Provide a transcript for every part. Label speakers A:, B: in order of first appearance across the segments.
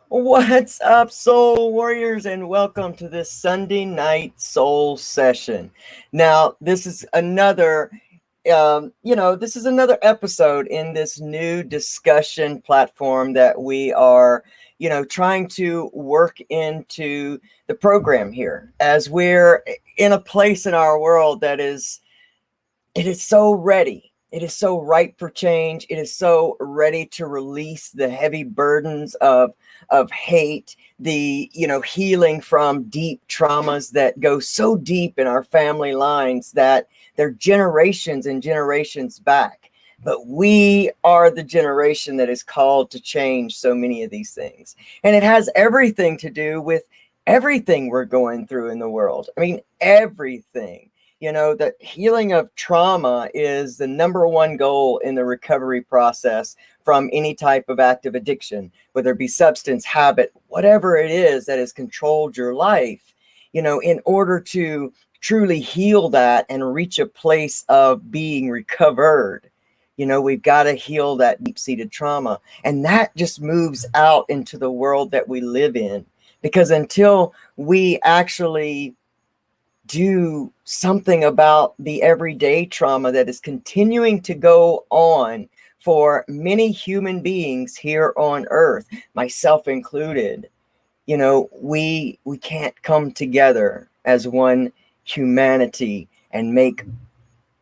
A: What's up, Soul Warriors, and welcome to this Sunday night Soul session. Now, this is another episode in this new discussion platform that we are, trying to work into the program here as we're in a place in our world it is so ready. It is so ripe for change. It is so ready to release the heavy burdens of hate, the healing from deep traumas that go so deep in our family lines that they're generations and generations back. But we are the generation that is called to change so many of these things. And it has everything to do with everything we're going through in the world. I mean, everything. The healing of trauma is the number one goal in the recovery process from any type of active addiction, whether it be substance, habit, whatever it is that has controlled your life, in order to truly heal that and reach a place of being recovered. We've got to heal that deep-seated trauma. And that just moves out into the world that we live in. Because until we actually do something about the everyday trauma that is continuing to go on for many human beings here on earth, myself included, we can't come together as one humanity and make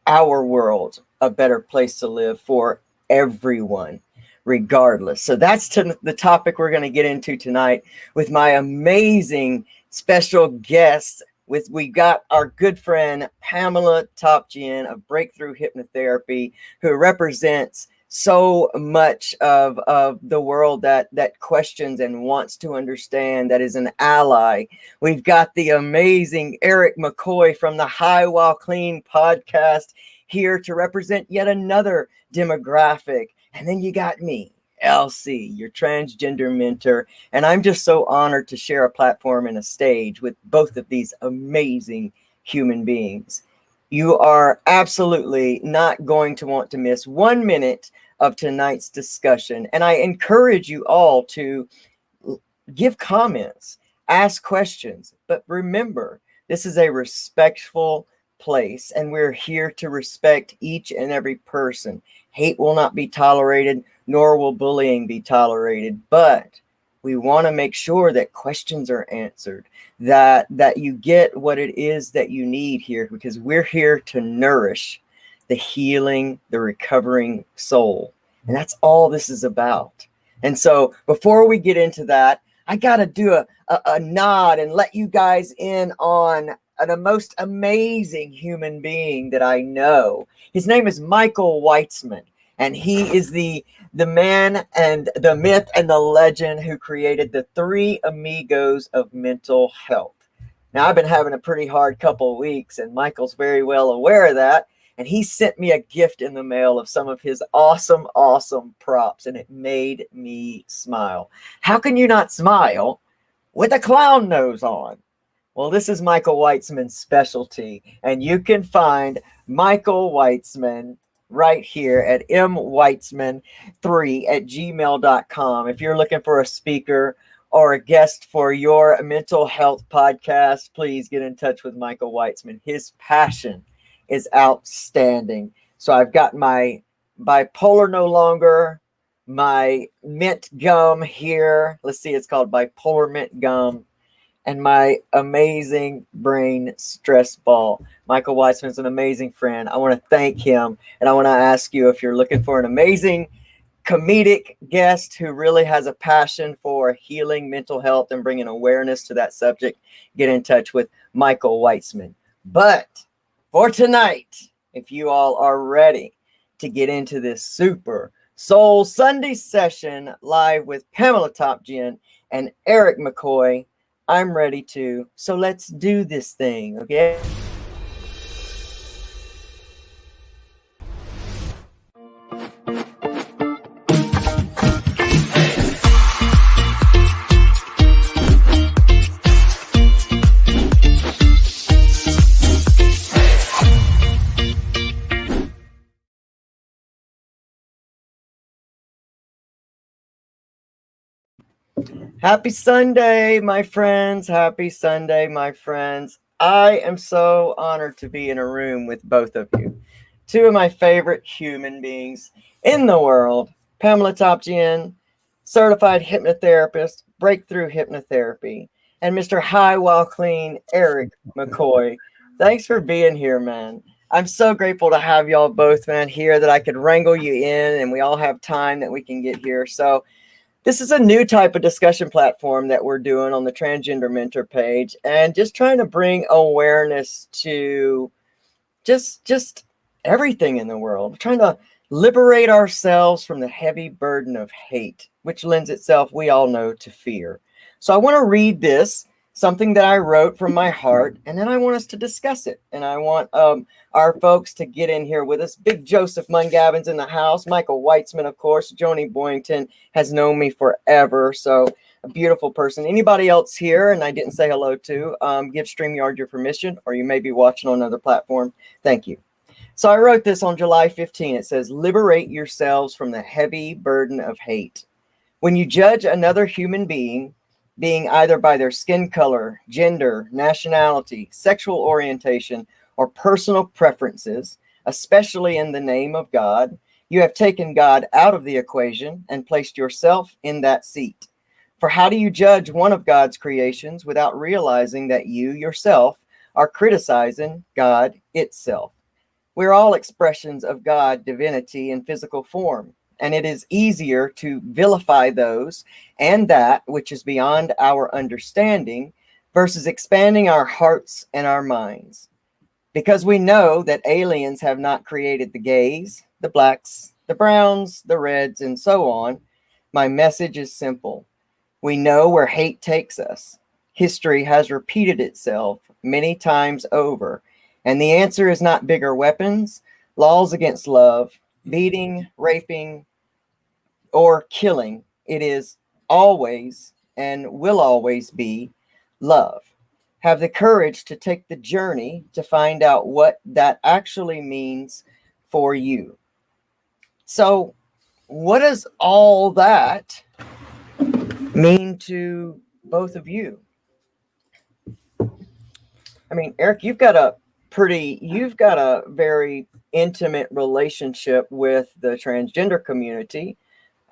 A: our world a better place to live for everyone, regardless. So that's the topic we're going to get into tonight with my amazing special guest. We got our good friend Pamela Topjian of Breakthrough Hypnotherapy, who represents so much of the world that questions and wants to understand, that is an ally. We've got the amazing Eric McCoy from the High While Clean podcast here to represent yet another demographic. And then you got me, LC, your transgender mentor. And I'm just so honored to share a platform and a stage with both of these amazing human beings. You are absolutely not going to want to miss 1 minute of tonight's discussion. And I encourage you all to give comments, ask questions, but remember, this is a respectful place and we're here to respect each and every person. Hate will not be tolerated, nor will bullying be tolerated, but we want to make sure that questions are answered, that you get what it is that you need here, because we're here to nourish the healing, the recovering soul. And that's all this is about. And so before we get into that, I got to do a nod and let you guys in on the most amazing human being that I know. His name is Michael Weitzman, and he is the man and the myth and the legend who created the three amigos of mental health. Now, I've been having a pretty hard couple of weeks, and Michael's very well aware of that. And he sent me a gift in the mail of some of his awesome, awesome props, and it made me smile. How can you not smile with a clown nose on? Well, this is Michael Weitzman's specialty, and you can find Michael Weitzman right here at mweitzman3@gmail.com. If you're looking for a speaker or a guest for your mental health podcast, please get in touch with Michael Weitzman. His passion is outstanding. So I've got my bipolar no longer, my mint gum here. Let's see, it's called bipolar mint gum. And my amazing brain stress ball. Michael Weitzman's an amazing friend. I want to thank him. And I want to ask you, if you're looking for an amazing comedic guest who really has a passion for healing mental health and bringing awareness to that subject, get in touch with Michael Weitzman. But for tonight, if you all are ready to get into this super Soul Sunday session live with Pamela Topjian and Eric McCoy, I'm ready to. So let's do this thing, okay? Happy Sunday, my friends. Happy Sunday, my friends. I am so honored to be in a room with both of you. Two of my favorite human beings in the world, Pamela Topjian, certified hypnotherapist, breakthrough hypnotherapy, and Mr. High While Clean, Eric McCoy. Thanks for being here, man. I'm so grateful to have y'all both, man, here that I could wrangle you in and we all have time that we can get here. So this is a new type of discussion platform that we're doing on the Transgender Mentor page, and just trying to bring awareness to just everything in the world, trying to liberate ourselves from the heavy burden of hate, which lends itself, we all know, to fear. So I want to read this, something that I wrote from my heart, and then I want us to discuss it. And I want our folks to get in here with us. Big Joseph Mungavin's in the house. Michael Weitzman, of course. Joni Boyington has known me forever. So a beautiful person. Anybody else here and I didn't say hello to, give StreamYard your permission, or you may be watching on another platform. Thank you. So I wrote this on July 15. It says, liberate yourselves from the heavy burden of hate. When you judge another human being either by their skin color, gender, nationality, sexual orientation, or personal preferences, especially in the name of God, you have taken God out of the equation and placed yourself in that seat. For how do you judge one of God's creations without realizing that you yourself are criticizing God itself? We're all expressions of God, divinity, in physical form, and it is easier to vilify those and that which is beyond our understanding versus expanding our hearts and our minds. Because we know that aliens have not created the gays, the blacks, the browns, the reds, and so on, my message is simple. We know where hate takes us. History has repeated itself many times over. And the answer is not bigger weapons, laws against love, beating, raping, or killing. It is always and will always be love. Have the courage to take the journey to find out what that actually means for you. So, what does all that mean to both of you? I mean, Eric, you've got a very intimate relationship with the transgender community.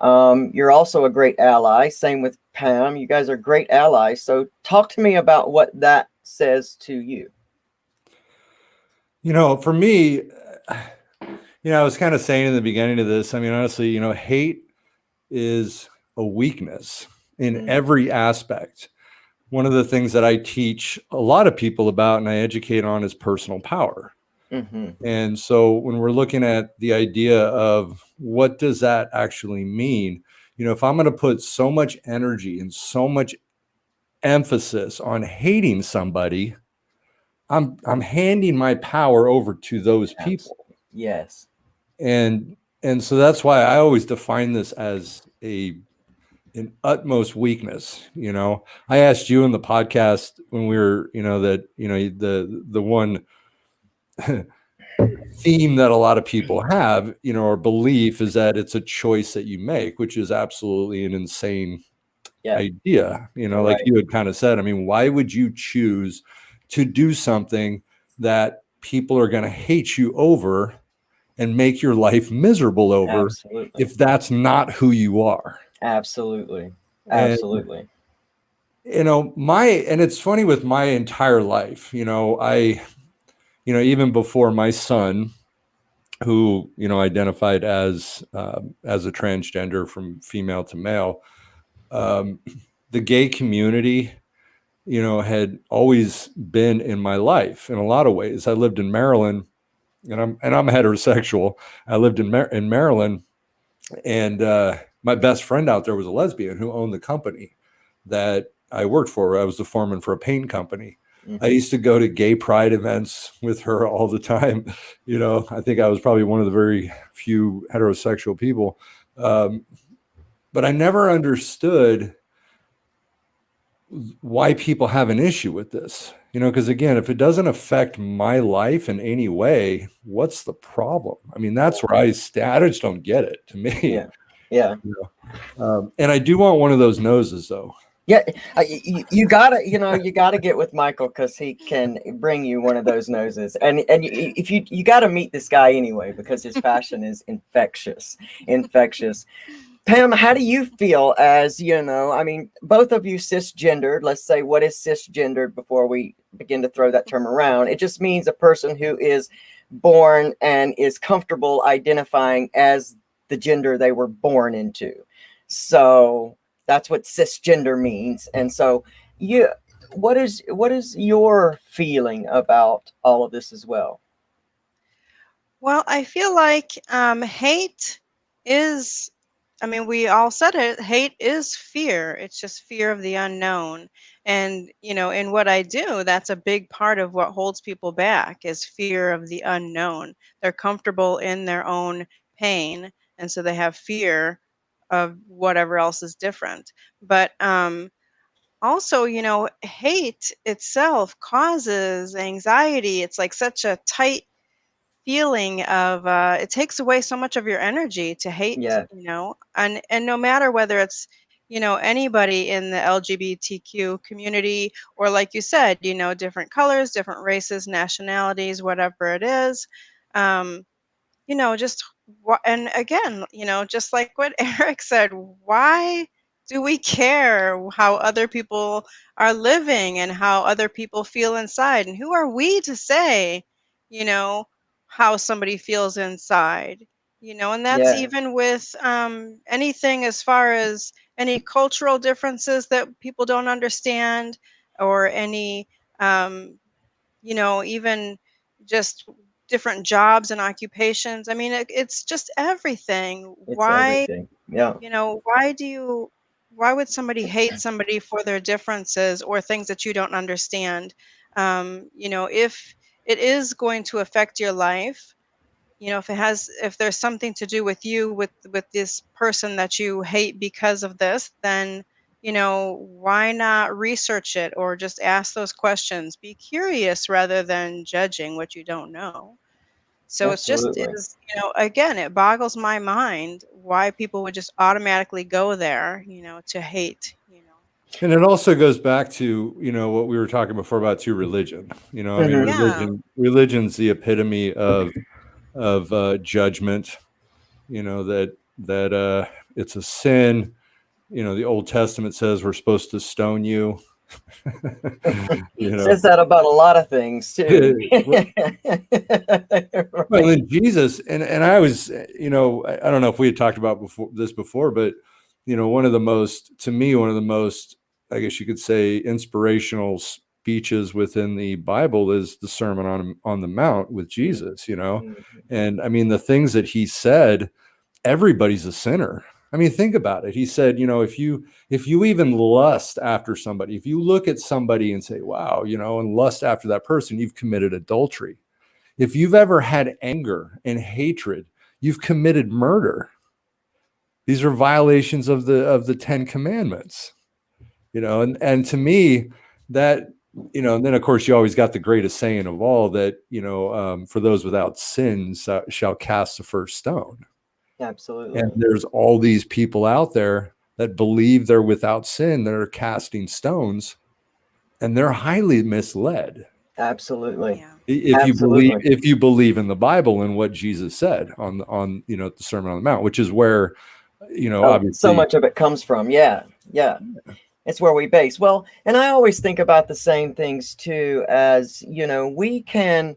A: You're also a great ally. Same with Pam. You guys are great allies. So talk to me about what that says to you.
B: For me, I was kind of saying in the beginning of this, I mean, honestly, hate is a weakness in every aspect. One of the things that I teach a lot of people about and I educate on is personal power. And so when we're looking at the idea of what does that actually mean, if I'm going to put so much energy and so much emphasis on hating somebody, I'm handing my power over to those people.
A: Yes.
B: And so that's why I always define this as an utmost weakness. I asked you in the podcast when we were, the one theme that a lot of people have, or belief is that it's a choice that you make, which is absolutely an insane idea. Like you had kind of said, I mean, why would you choose to do something that people are going to hate you over and make your life miserable over if that's not who you are?
A: Absolutely.
B: And, and it's funny with my entire life, even before my son, who, identified as a transgender from female to male, the gay community, had always been in my life in a lot of ways. I lived in Maryland, and I'm heterosexual. I lived in Maryland, and my best friend out there was a lesbian who owned the company that I worked for. I was the foreman for a paint company. I used to go to gay pride events with her all the time. I think I was probably one of the very few heterosexual people. But I never understood why people have an issue with this, because again, if it doesn't affect my life in any way, what's the problem? I mean, that's where I just don't get it, to me.
A: Yeah.
B: And I do want one of those noses, though.
A: Yeah, you gotta get with Michael, because he can bring you one of those noses, and if you gotta meet this guy anyway, because his passion is infectious, infectious. Pam, how do you feel as, I mean, both of you cisgendered? Let's say, what is cisgendered before we begin to throw that term around? It just means a person who is born and is comfortable identifying as the gender they were born into. So that's what cisgender means. And so you, what is your feeling about all of this as well?
C: Well, I feel like hate is, I mean, we all said it, hate is fear. It's just fear of the unknown. And, in what I do, that's a big part of what holds people back is fear of the unknown. They're comfortable in their own pain. And so they have fear of whatever else is different. But also, hate itself causes anxiety. It's like such a tight feeling of it takes away so much of your energy to hate,
A: Yeah,
C: and no matter whether it's anybody in the LGBTQ community, or like you said, different colors, different races, nationalities, whatever it is. um just and again, just like what Eric said, why do we care how other people are living and how other people feel inside? And who are we to say, you know, how somebody feels inside? And that's
A: yeah,
C: even with anything as far as any cultural differences that people don't understand, or any um, even just different jobs and occupations. I mean, it's just everything.
A: it's everything. Yeah,
C: Why why would somebody hate somebody for their differences or things that you don't understand? If it is going to affect your life, if there's something to do with you, with this person that you hate because of this, then why not research it or just ask those questions? Be curious rather than judging what you don't know. So it's just
A: absolutely.
C: is, again, it boggles my mind why people would just automatically go there, to hate.
B: And it also goes back to, what we were talking before about too religion. I mean,
A: Hmm.
C: Yeah.
B: religion's the epitome of judgment, that it's a sin. The Old Testament says we're supposed to stone you. you know.
A: Says that about a lot of things too.
B: Well,
A: Right.
B: then Jesus, and I was, I don't know if we had talked about before, but one of the most, I guess you could say, inspirational speeches within the Bible is the Sermon on the Mount with Jesus. And I mean the things that he said. Everybody's a sinner. I mean, think about it. He said, if you even lust after somebody, if you look at somebody and say, wow, and lust after that person, you've committed adultery. If you've ever had anger and hatred, you've committed murder. These are violations of the Ten Commandments. And to me, that, and then of course you always got the greatest saying of all that, for those without sins shall cast the first stone.
A: Absolutely.
B: And there's all these people out there that believe they're without sin that are casting stones, and they're highly misled.
A: Absolutely.
C: Yeah.
A: Absolutely.
B: If you believe in the Bible and what Jesus said on the Sermon on the Mount, which is where
A: Oh, so
B: obviously.
A: much of it comes from. Yeah. Yeah. It's where we base. Well, and I always think about the same things too, as, we can,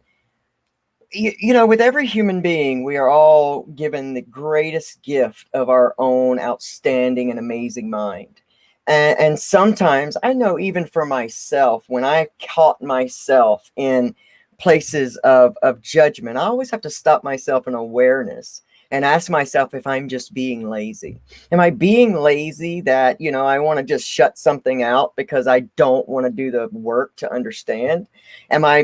A: with every human being, we are all given the greatest gift of our own outstanding and amazing mind. And sometimes I know, even for myself, when I caught myself in places of judgment, I always have to stop myself in awareness and ask myself if I'm just being lazy. Am I being lazy that, I want to just shut something out because I don't want to do the work to understand? Am I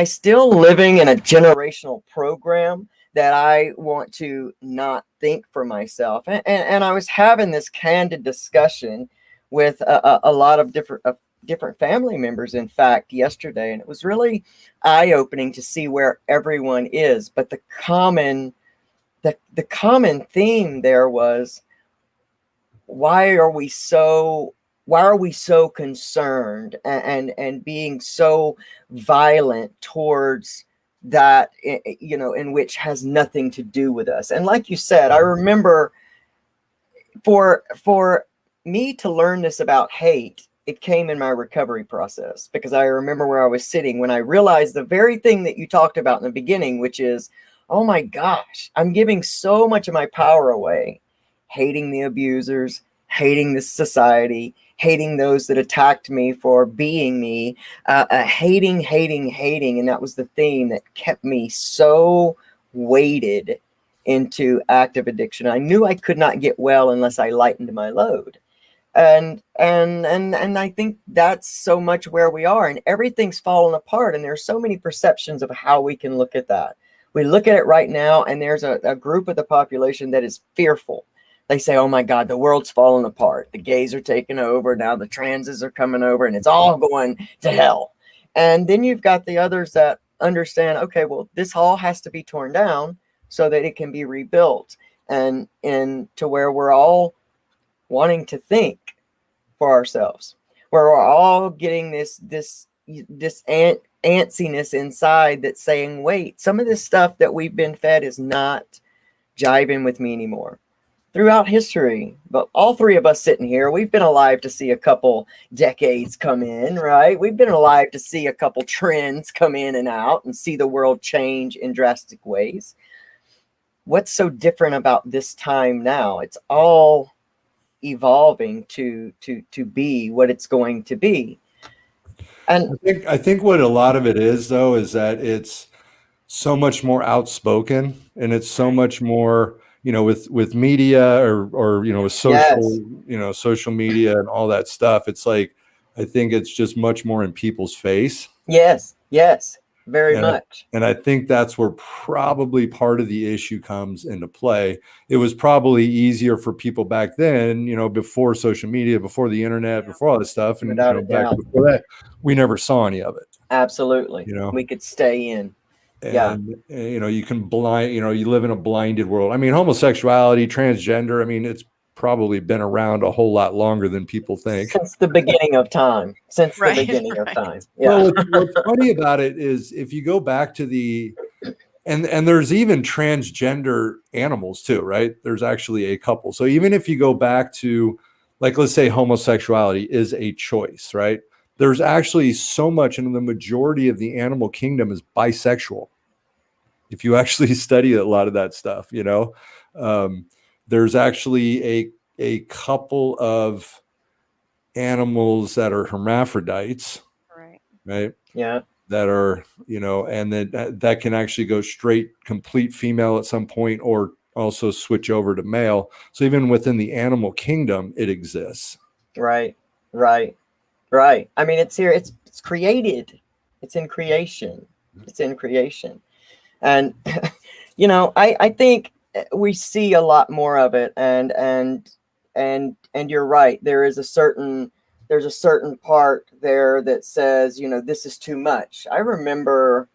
A: still living in a generational program that I want to not think for myself? And I was having this candid discussion with a lot of different family members, in fact, yesterday, and it was really eye-opening to see where everyone is. But the common theme there was, why are we so concerned and being so violent towards that, in which has nothing to do with us. And like you said, I remember for me to learn this about hate, it came in my recovery process, because I remember where I was sitting when I realized the very thing that you talked about in the beginning, which is, oh my gosh, I'm giving so much of my power away, hating the abusers, hating this society, hating those that attacked me for being me, hating. And that was the theme that kept me so weighted into active addiction. I knew I could not get well unless I lightened my load. And I think that's so much where we are, and everything's fallen apart. And there's so many perceptions of how we can look at that. We look at it right now, and there's a group of the population that is fearful. They say, oh my God, the world's falling apart. The gays are taking over. Now the transes are coming over, and it's all going to hell. And then you've got the others that understand, okay, well, this all has to be torn down so that it can be rebuilt, and to where we're all wanting to think for ourselves, where we're all getting this antsiness inside that's saying, wait, some of this stuff that we've been fed is not jiving with me anymore. Throughout history, but all three of us sitting here, we've been alive to see a couple decades come in, right? We've been alive to see a couple trends come in and out and see the world change in drastic ways. What's so different about this time now? It's all evolving to be what it's going to be. And
B: I think what a lot of it is, though, is that it's so much more outspoken, and it's so much more, with media, or with social,
A: yes,
B: social media and all that stuff. It's like, I think it's just much more in people's face.
A: yes, very much.
B: And I think that's where probably part of the issue comes into play. It was probably easier for people back then, before social media, before the internet, before all this stuff. And,
A: Without a
B: back
A: doubt.
B: before that, we never saw any of it.
A: Absolutely. We could stay in.
B: And, you can blind, you live in a blinded world. I mean, homosexuality, transgender, I mean, it's probably been around a whole lot longer than people think.
A: Since the beginning of time.
C: Right.
A: Yeah.
B: Well, what's funny about it is, if you go back to and there's even transgender animals too, right? There's actually a couple. So even if you go back to, like, let's say homosexuality is a choice, right? There's actually so much, and the majority of the animal kingdom is bisexual. If you actually study a lot of that stuff, there's actually a couple of animals that are hermaphrodites, right?
A: Yeah.
B: That are, and that can actually go straight complete female at some point, or also switch over to male. So even within the animal kingdom, it exists.
A: Right. I mean, it's here. It's created. It's in creation. And I think we see a lot more of it. And you're right. There's a certain part there that says, this is too much. I remember,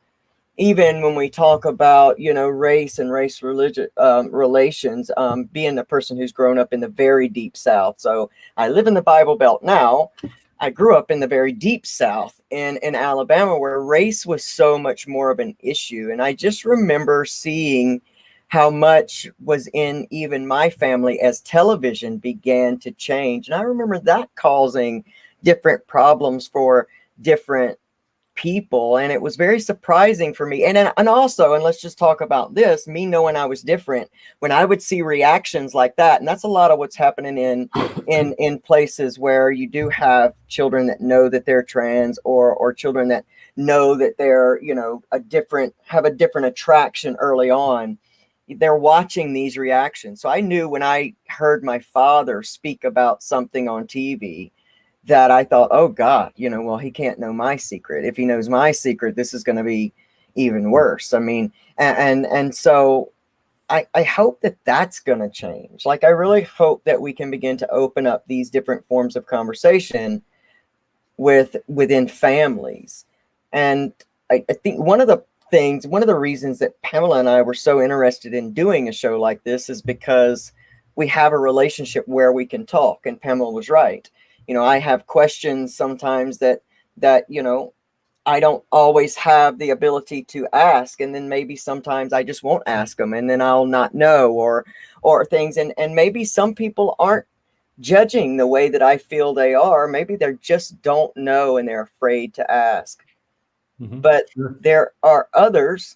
A: even when we talk about, race and race relations, being a person who's grown up in the very deep South. So I live in the Bible Belt now. I grew up in the very deep South in Alabama, where race was so much more of an issue. And I just remember seeing how much was in even my family as television began to change. And I remember that causing different problems for different people, and it was very surprising for me. And also, and let's just talk about this, me knowing I was different, when I would see reactions like that. And that's a lot of what's happening in places where you do have children that know that they're trans, or children that know that they're, have a different attraction early on. They're watching these reactions. So I knew when I heard my father speak about something on TV, that I thought, oh God, well, he can't know my secret. If he knows my secret, this is going to be even worse. I mean, and so I hope that that's going to change. Like, I really hope that we can begin to open up these different forms of conversation within families. And I think one of the things, one of the reasons that Pamela and I were so interested in doing a show like this is because we have a relationship where we can talk. And Pamela was right. I have questions sometimes that I don't always have the ability to ask, and then maybe sometimes I just won't ask them, and then I'll not know, or things, and maybe some people aren't judging the way that I feel they are. Maybe they just don't know and they're afraid to ask. But
B: Sure.
A: there are others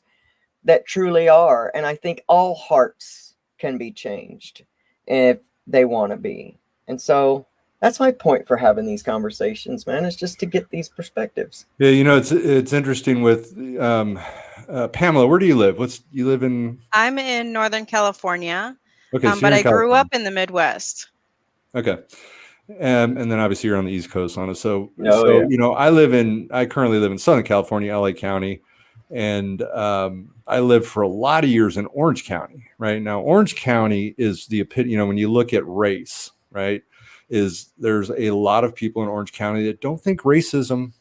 A: that truly are, and I think all hearts can be changed if they want to be. And so that's my point for having these conversations, man, is just to get these perspectives.
B: Yeah, it's interesting with Pamela. Where do you live? You live in?
C: I'm in Northern California,
B: Okay, so
C: but
B: you're in
C: I grew
B: California.
C: up in the Midwest.
B: Okay. And then obviously you're on the East Coast on it. So,
A: Yeah.
B: I currently live in Southern California, LA County. And I lived for a lot of years in Orange County, right? Now, Orange County is the epitome, when you look at race, right? There's a lot of people in Orange County that don't think racism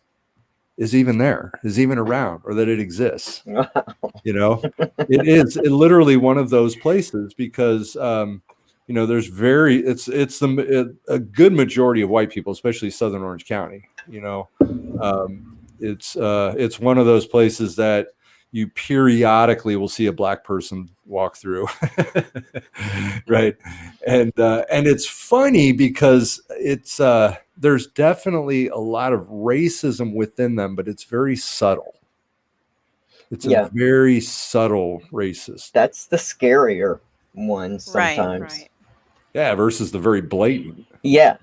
B: is even around, or that it exists. It is literally one of those places because there's a good majority of white people, especially Southern Orange County. It's one of those places that you periodically will see a black person walk through, right? And it's funny because there's definitely a lot of racism within them, but it's very subtle. It's a very subtle racist.
A: That's the scarier one sometimes.
C: Right.
B: Yeah, versus the very blatant.
A: Yeah.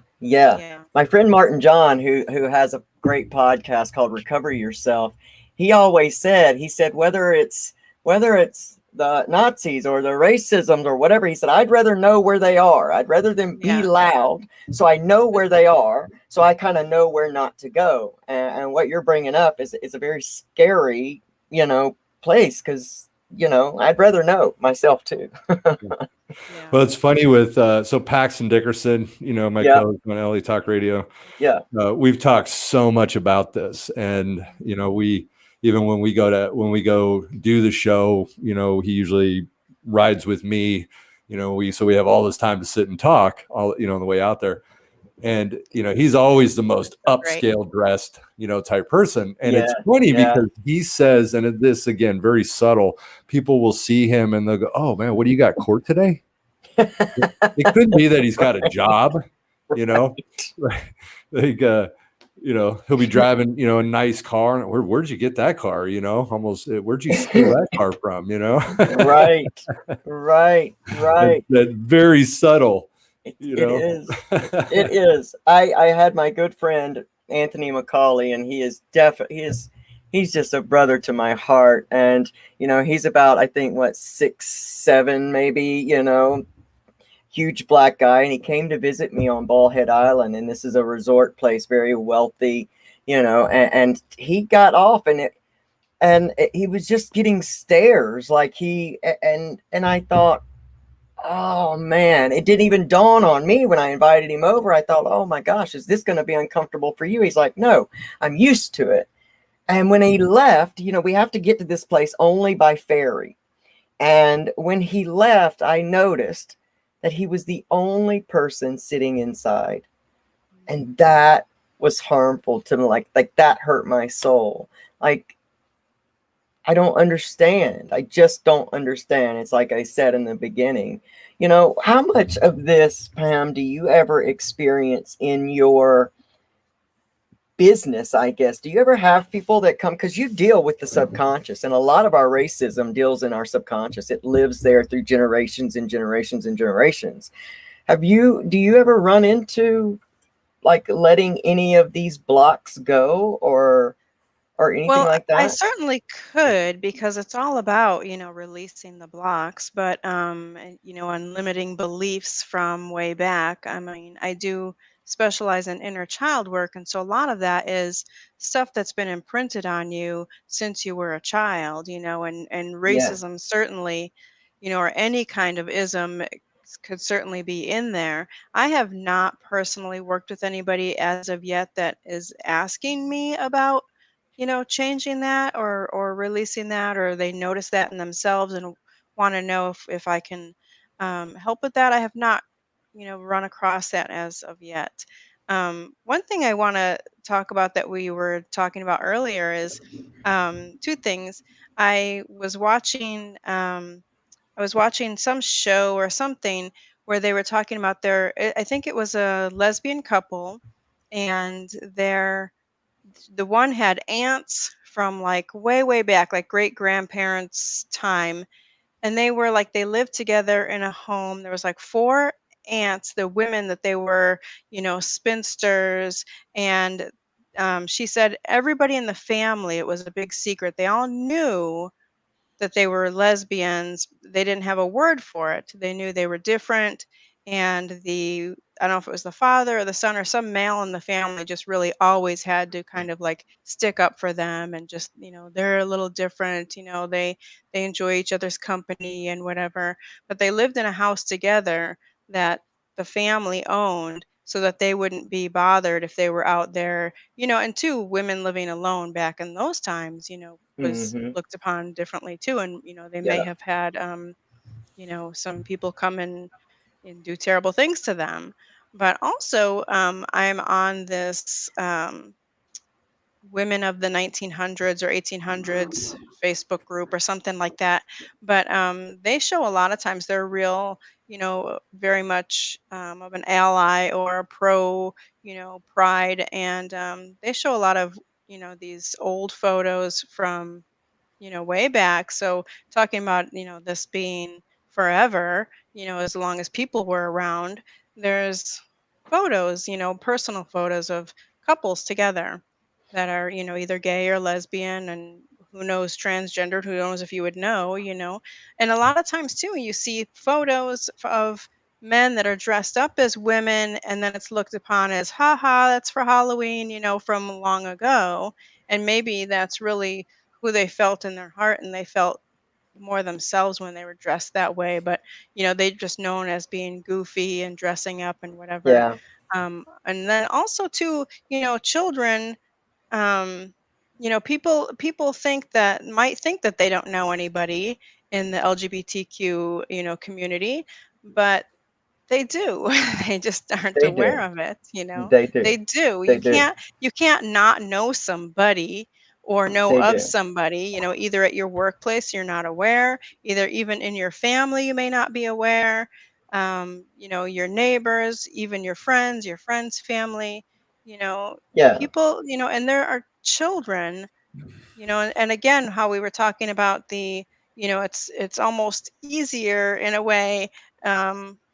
A: My friend Martin John, who has a great podcast called Recover Yourself, he always said, whether it's the Nazis or the racism or whatever, he said, I'd rather know where they are. I'd rather them be loud so I know where they are, so I kind of know where not to go. And what you're bringing up is a very scary, place, because I'd rather know myself too.
B: Well, it's funny with Paxton Dickerson, my co-host on LA Talk Radio. We've talked so much about this, and we even when we go do the show, he usually rides with me. We have all this time to sit and talk all on the way out there. And he's always the most upscale dressed type person, and it's funny because he says, and this again very subtle, people will see him and they'll go, oh man, what do you got, court today? It could be that he's got a job, like he'll be driving a nice car. Where'd you get that car? Almost where'd you steal that car from?
A: Right.
B: That very subtle.
A: It is. I had my good friend Anthony McCoy, and he's just a brother to my heart. And he's about, I think, 6'7", maybe, huge black guy, and he came to visit me on Ballhead Island, and this is a resort place, very wealthy, and he got off, and he was just getting stares, like and I thought, oh man, it didn't even dawn on me when I invited him over. I thought, oh my gosh, is this going to be uncomfortable for you? He's like, no, I'm used to it. And when he left, we have to get to this place only by ferry. And when he left, I noticed that he was the only person sitting inside. And that was harmful to me. Like that hurt my soul. Like, I don't understand. I just don't understand. It's like I said in the beginning, how much of this, Pam, do you ever experience in your business, I guess? Do you ever have people that come, because you deal with the subconscious, and a lot of our racism deals in our subconscious. It lives there through generations and generations and generations. Do you ever run into like letting any of these blocks go or anything like that?
C: I certainly could, because it's all about, releasing the blocks, but, and limiting beliefs from way back. I mean, I do specialize in inner child work. And so a lot of that is stuff that's been imprinted on you since you were a child, and racism certainly, or any kind of ism could certainly be in there. I have not personally worked with anybody as of yet that is asking me about changing that or releasing that, or they notice that in themselves and want to know if I can help with that. I have not, run across that as of yet. One thing I want to talk about that we were talking about earlier is two things. I was watching I was watching some show or something where they were talking about I think it was a lesbian couple, and the one had aunts from like way, way back, like great grandparents' time. And they were like, they lived together in a home. There was like four aunts, the women that they were, spinsters. And she said everybody in the family, it was a big secret. They all knew that they were lesbians. They didn't have a word for it. They knew they were different. And I don't know if it was the father or the son or some male in the family just really always had to kind of like stick up for them and just, they're a little different, they enjoy each other's company and whatever. But they lived in a house together that the family owned so that they wouldn't be bothered if they were out there, and two, women living alone back in those times, was
A: Hmm.
C: looked upon differently too. And, they may
A: Yeah.
C: have had, some people come and do terrible things to them. But also, I'm on this Women of the 1900s or 1800s Facebook group or something like that. But they show a lot of times they're real, very much of an ally or a pro, pride. And they show a lot of, these old photos from way back. So talking about, this being forever, as long as people were around, there's photos, personal photos of couples together that are, either gay or lesbian, and who knows, transgendered, who knows if you would know, And a lot of times too, you see photos of men that are dressed up as women, and then it's looked upon as, haha, that's for Halloween, from long ago. And maybe that's really who they felt in their heart, and they felt more themselves when they were dressed that way. But they just known as being goofy and dressing up and whatever.
A: Yeah.
C: And then also too, children, um people might think that they don't know anybody in the LGBTQ community, but they do. They just aren't
A: They
C: aware
A: do.
C: of it,
A: They do.
C: They do.
A: They do.
C: You can't not know somebody or know
A: They
C: of
A: do.
C: somebody, either at your workplace you're not aware, either even in your family you may not be aware, your neighbors, even your friends' family, you know,
A: Yeah.
C: people, and there are children, and again, how we were talking about it's almost easier in a way,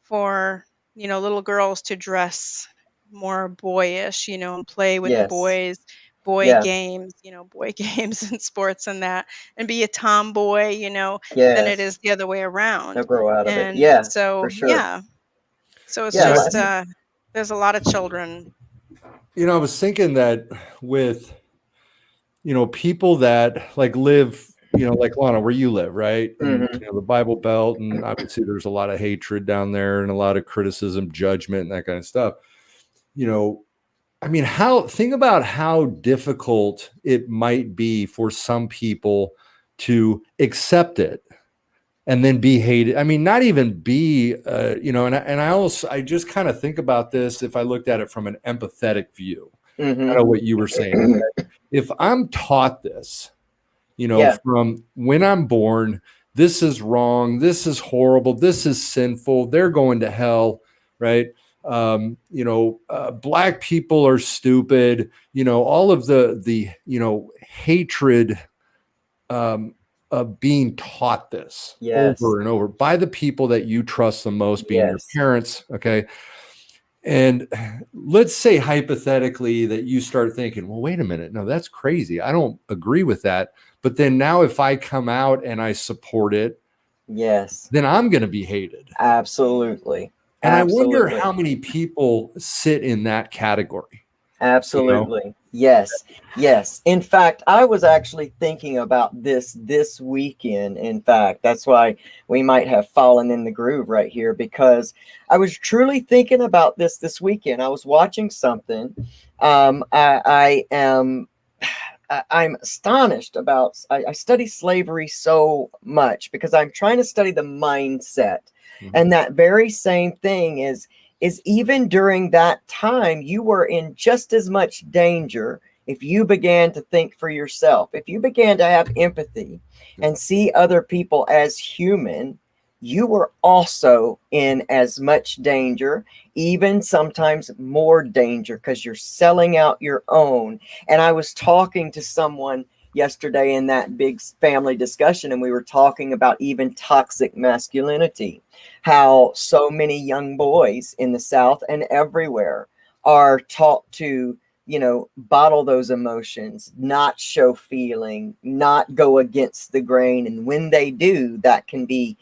C: for little girls to dress more boyish, and play with the
A: Yes.
C: boys, boy
A: Yeah.
C: games, boy games and sports and that, and be a tomboy, than it
A: Yes.
C: is the other way
A: They'll
C: around.
A: grow out of it.
C: And
A: Yeah, for
C: so
A: sure.
C: yeah, so it's
A: Yeah.
B: Yeah,
C: just there's a lot of children.
B: I was thinking that with people that like live, like Lana, where you live, right? And
A: Hmm.
B: the Bible Belt, and obviously there's a lot of hatred down there and a lot of criticism, judgment, and that kind of stuff. I mean, think about how difficult it might be for some people to accept it and then be hated. I mean, not even be, I just kind of think about this if I looked at it from an empathetic view,
A: Hmm.
B: kind of what you were saying. Okay? If I'm taught this,
A: Yeah.
B: from when I'm born, this is wrong, this is horrible, this is sinful, they're going to hell, right? Black people are stupid, all of the hatred, of being taught this
A: Yes.
B: over and over by the people that you trust the most, being your
A: Yes.
B: parents. Okay. And let's say hypothetically that you start thinking, well, wait a minute. No, that's crazy. I don't agree with that. But then now if I come out and I support it,
A: Yes.
B: then I'm going to be hated.
A: Absolutely.
B: And I wonder
A: Absolutely.
B: how many people sit in that category.
A: Absolutely. Yes. Yes. In fact, I was actually thinking about this weekend. In fact, that's why we might have fallen in the groove right here, because I was truly thinking about this weekend. I was watching something. I am I'm astonished about. I study slavery so much because I'm trying to study the mindset, and that very same thing is even during that time you were in just as much danger if you began to think for yourself, if you began to have empathy and see other people as human. You were also in as much danger, even sometimes more danger, because you're selling out your own. And I was talking to someone yesterday in that big family discussion, and we were talking about even toxic masculinity, how so many young boys in the South and everywhere are taught to, bottle those emotions, not show feeling, not go against the grain. And when they do, that can be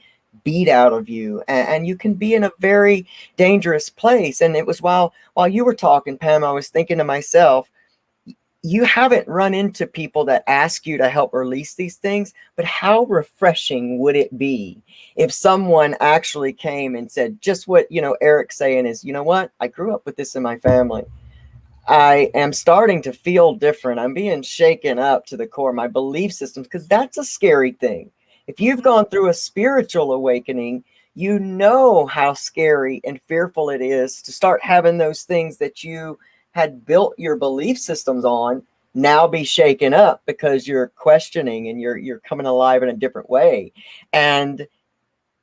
A: beat out of you, and you can be in a very dangerous place. And it was while you were talking, Pam, I was thinking to myself, you haven't run into people that ask you to help release these things, but how refreshing would it be if someone actually came and said just what, Eric's saying is, what? I grew up with this in my family. I am starting to feel different. I'm being shaken up to the core, my belief systems, because that's a scary thing. If you've gone through a spiritual awakening, you know how scary and fearful it is to start having those things that you had built your belief systems on now be shaken up because you're questioning and you're coming alive in a different way. And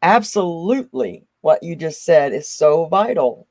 A: absolutely, what you just said is so vital.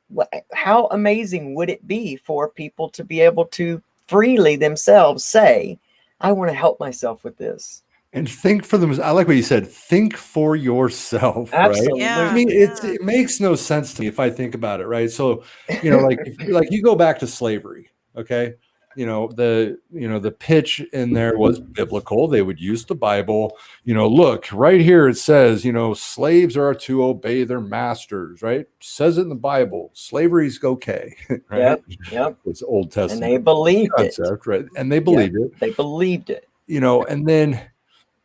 A: How amazing would it be for people to be able to freely themselves say, I want to help myself with this?
B: And think for them. I like what you said. Think for yourself, right? I
C: Yeah,
B: mean,
C: yeah.
B: it makes no sense to me if I think about it, right? So, like like you go back to slavery, okay? The pitch in there was biblical. They would use the Bible. Look, right here it says, slaves are to obey their masters, right? Says it in the Bible. Slavery's okay, right?
A: Yep.
B: It's Old
A: And they
B: Testament
A: believed it.
B: concept, right? And they
A: Yeah,
B: believed it.
A: they believed it.
B: And then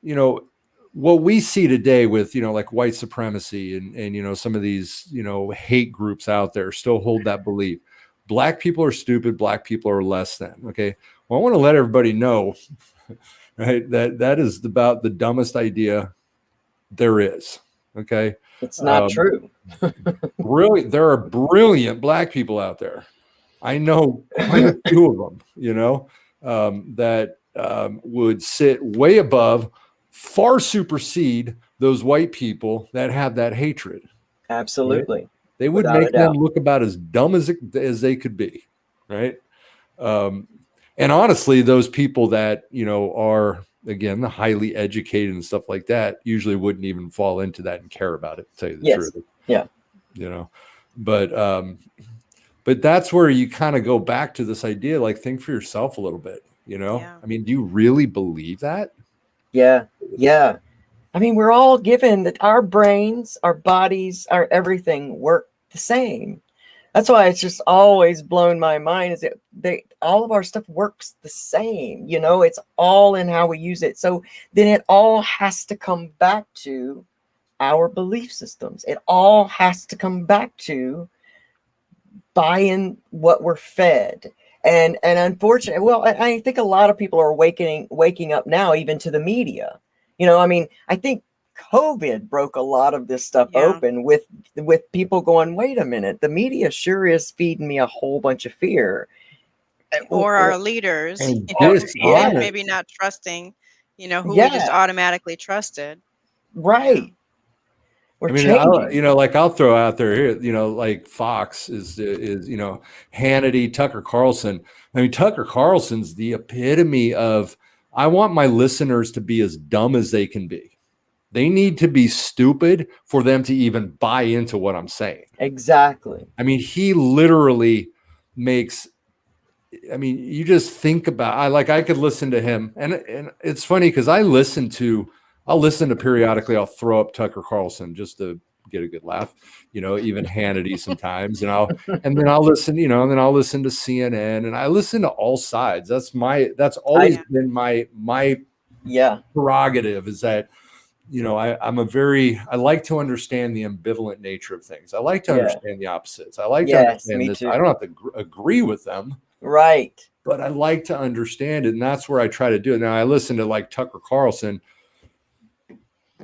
B: you know what we see today with like white supremacy and some of these hate groups out there still hold that belief. Black people are stupid, black people are less than. Okay, well, I want to let everybody know right that is about the dumbest idea there is. Okay,
A: It's not true.
B: brilliant. There are brilliant black people out there. I know quite a few of them, that would sit way above, far supersede those white people that have that hatred. Right?
A: Absolutely.
B: They would
A: Without a
B: make them
A: doubt.
B: look about as dumb as they could be, right? Um, and honestly, those people that are again the highly educated and stuff like that usually wouldn't even fall into that and care about it. To tell you the
A: Yes.
B: truth,
A: Yeah.
B: But that's where you kind of go back to this idea, like think for yourself a little bit.
C: Yeah.
B: I mean, do you really believe that?
A: Yeah. Yeah. I mean, we're all given that our brains, our bodies, our everything work the same. That's why it's just always blown my mind is that all of our stuff works the same. It's all in how we use it. So then it all has to come back to our belief systems. It all has to come back to buying what we're fed. And unfortunately, well, I think a lot of people are waking up now, even to the media. I mean, I think COVID broke a lot of this stuff
C: Yeah.
A: open with people going, wait a minute, the media sure is feeding me a whole bunch of fear.
C: Or our leaders,
B: And
A: Yeah,
B: dishonest.
C: maybe not trusting, who we just
A: yeah,
C: automatically trusted. Yeah.
A: right. We're
B: I mean,
A: changing.
B: I'll throw out there here, like Fox is Hannity, Tucker Carlson. I mean, Tucker Carlson's the epitome of I want my listeners to be as dumb as they can be. They need to be stupid for them to even buy into what I'm saying.
A: Exactly.
B: I mean, he literally makes. I mean, you just think about. I could listen to him, and it's funny because I'll listen to periodically. I'll throw up Tucker Carlson just to get a good laugh. Even Hannity sometimes, and then I'll listen. And then I'll listen to CNN, and I listen to all sides. That's always
A: I
B: been my
A: Yeah,
B: prerogative is that I like to understand the ambivalent nature of things. I like to
A: yeah,
B: understand the opposites. I like to
A: yes,
B: understand
A: me
B: this. I
A: too.
B: don't have to agree with them,
A: Right.
B: but I like to understand it. And that's where I try to do it. Now I listen to like Tucker Carlson.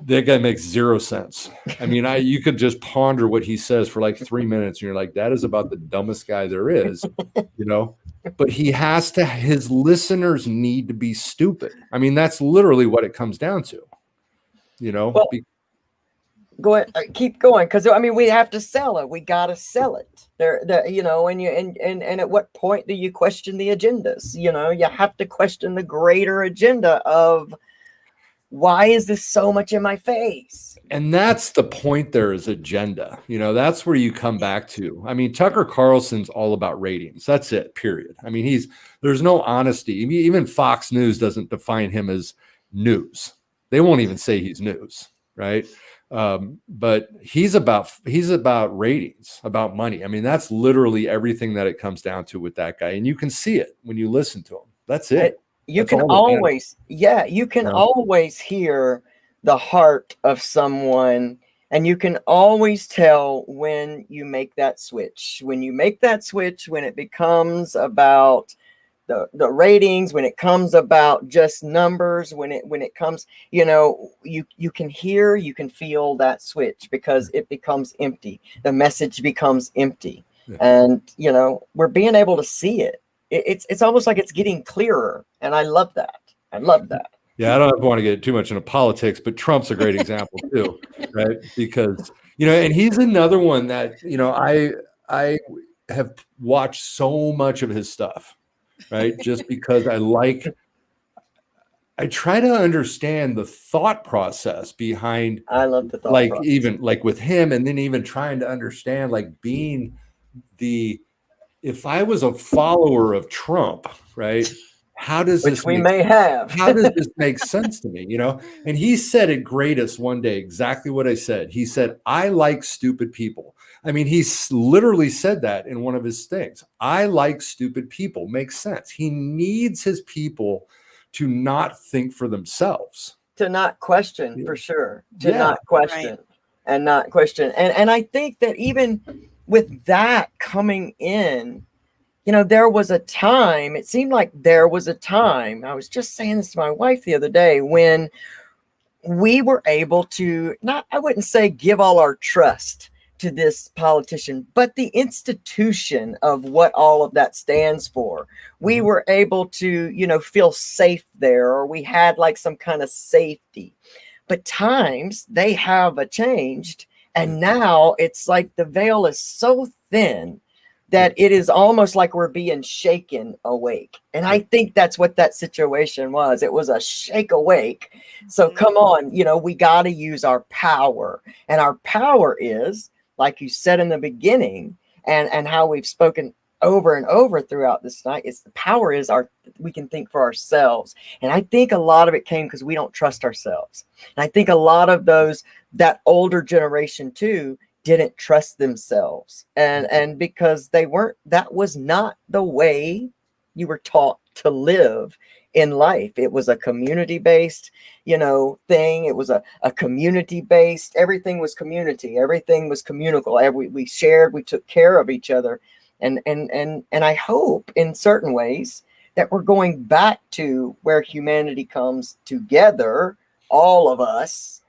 B: That guy makes zero sense. I mean, you could just ponder what he says for like 3 minutes and you're like, that is about the dumbest guy there is, you know, but his listeners need to be stupid. I mean, that's literally what it comes down to, you know.
A: Well, go ahead, keep going, because I mean we have to sell it. We got to sell it. You know, and at what point do you question the agendas? You know, you have to question the greater agenda of why is this so much in my face?
B: And that's the point. There is agenda. You know, that's where you come back to. I mean, Tucker Carlson's all about ratings. That's it. Period. I mean, there's no honesty. Even Fox News doesn't define him as news. They won't even say he's news, right? But he's about ratings, about money. I mean, that's literally everything that it comes down to with that guy. And you can see it when you listen to him. That's it.
A: You can always hear the heart of someone, and you can always tell when you make that switch. When you make that switch, when it becomes about the ratings, when it comes about just numbers, when it comes, you know, you can hear, you can feel that switch, because it becomes empty. The message becomes empty. Yeah. And you know, we're being able to see it. It's almost like it's getting clearer, and I love that. Yeah,
B: I don't want to get too much into politics, but Trump's a great example too, right? Because, you know, and he's another one that, you know, I have watched so much of his stuff, right? Just because I try to understand the thought process behind.
A: I love the thought process.
B: Even like with him, and then even trying to understand, like being if I was a follower of Trump, right? How does this make sense to me? You know, and he said it greatest one day, exactly what I said. He said, I like stupid people. I mean, he literally said that in one of his things. I like stupid people. Makes sense. He needs his people to not think for themselves.
A: To not question, for sure. Not question. Right. And not question. And I think that even with that coming in, you know, there was a time, it seemed like there was a time, I was just saying this to my wife the other day, when we were able to, I wouldn't say give all our trust to this politician, but the institution of what all of that stands for. We were able to, you know, feel safe there, or we had like some kind of safety. But times they have changed, and now it's like the veil is so thin that it is almost like we're being shaken awake. And I think that's what that situation was. It was a shake awake. So come on, you know, we got to use our power. And our power is, like you said in the beginning, and how we've spoken over and over throughout this night, it's the power is we can think for ourselves. And I think a lot of it came because we don't trust ourselves. And I think a lot of that older generation too, didn't trust themselves, and because that was not the way you were taught to live in life. It was a community-based, you know, thing. It was a community-based, everything was community, everything was communal. We shared, we took care of each other, and I hope in certain ways that we're going back to where humanity comes together, all of us,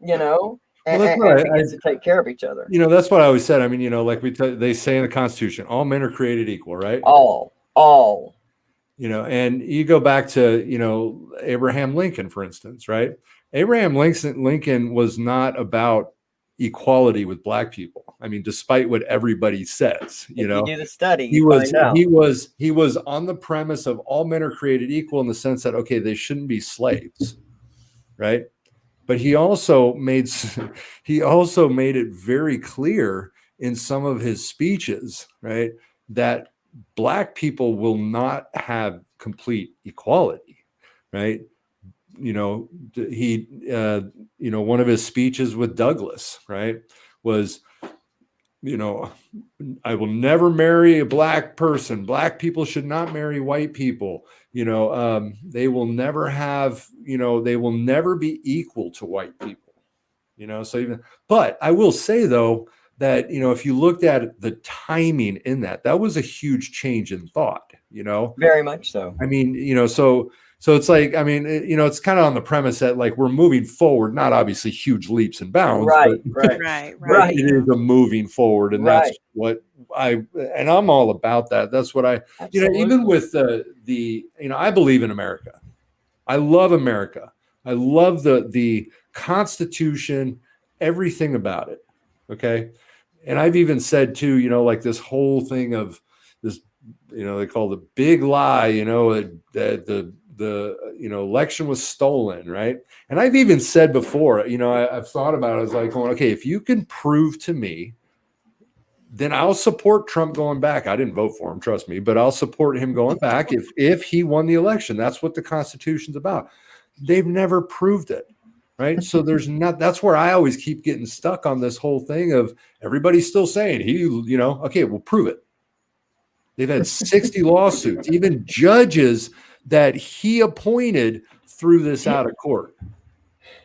A: you know, and begins to take care of each other.
B: You know, that's what I always said. I mean, you know, like they say in the Constitution, all men are created equal, right?
A: All.
B: You know, and you go back to, you know, Abraham Lincoln, for instance, right? Abraham Lincoln was not about equality with Black people. I mean, despite what everybody says, you know,
A: you do the study,
B: he was on the premise of all men are created equal in the sense that, okay, they shouldn't be slaves, right? But he also made it very clear in some of his speeches, right, that Black people will not have complete equality, right? You know, you know, one of his speeches with Douglas, right, was, you know, I will never marry a Black person. Black people should not marry white people. You know, they will never have, you know, they will never be equal to white people. You know, so but I will say though, that, if you looked at the timing in that was a huge change in thought,
A: Very much so.
B: I mean, so it's like, I mean, it's kind of on the premise that like we're moving forward, not obviously huge leaps and bounds,
A: Right, right,
C: Right,
B: but
C: right.
B: it
C: Yeah.
B: is a moving forward. And that's
A: right.
B: what and I'm all about that. That's what even
A: Absolutely.
B: with I believe in America. I love America. I love the Constitution, everything about it. Okay. And I've even said too, like this whole thing of this, they call the big lie, that the election was stolen, right? And I've even said before, I've thought about it. I was like, going, okay, if you can prove to me, then I'll support Trump going back. I didn't vote for him, trust me, but I'll support him going back if he won the election. That's what the Constitution's about. They've never proved it. Right. So that's where I always keep getting stuck on this whole thing of everybody's still saying okay, we'll prove it. They've had 60 lawsuits, even judges that he appointed threw this out of court.